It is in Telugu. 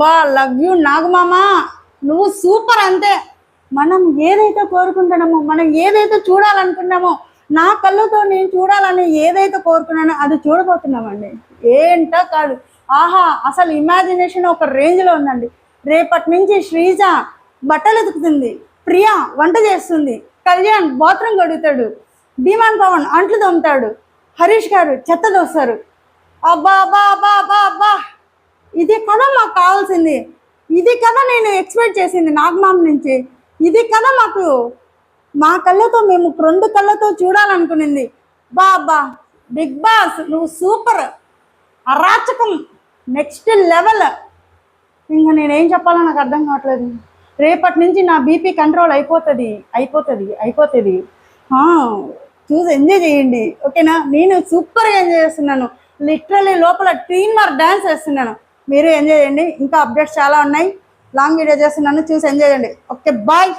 బా లవ్ యూ నాగమామ, నువ్వు సూపర్ అంతే. మనం ఏదైతే కోరుకుంటున్నామో, మనం ఏదైతే చూడాలనుకున్నామో, నా కళ్ళతో నేను చూడాలని ఏదైతే కోరుకున్నానో అది చూడబోతున్నామండి. ఏంటో కాదు, ఆహా అసలు ఇమాజినేషన్ ఒక రేంజ్లో ఉందండి. రేపటి నుంచి శ్రీజ బట్టలు ఉతుకుతుంది, ప్రియా వంట చేస్తుంది, కళ్యాణ్ బాత్రూమ్ కడుగుతాడు, ధీమాన్ పవన్ అంట్లు తోముతాడు, హరీష్ గారు చెత్త దోస్తారు. అబ్బా అబ్బా అబ్బా అబ్బా అబ్బా, ఇది కదా మాకు కావాల్సింది, ఇది కదా నేను ఎక్స్పెక్ట్ చేసింది నాగమామ నుంచి, ఇది కదా మాకు మా కళ్ళతో మేము 2 కళ్ళతో చూడాలనుకునింది. బా బా బిగ్ బాస్ నువ్వు సూపర్, అరాచకం నెక్స్ట్ లెవెల్. ఇంకా నేనేం చెప్పాలో నాకు అర్థం కావట్లేదు. రేపటి నుంచి నా బీపీ కంట్రోల్ అయిపోతుంది అయిపోతుంది అయిపోతుంది. చూసి ఎంజాయ్ చేయండి, ఓకేనా? నేను సూపర్గా ఎంజాయ్ చేస్తున్నాను, లిటరల్లీ లోపల టీమర్ డ్యాన్స్ చేస్తున్నాను. మీరు ఎంజాయ్ చేయండి, ఇంకా అప్డేట్స్ చాలా ఉన్నాయి. లాంగ్ వీడియో చేస్తున్నాను, చూసి ఎంజాయ్ చేయండి. Okay bye.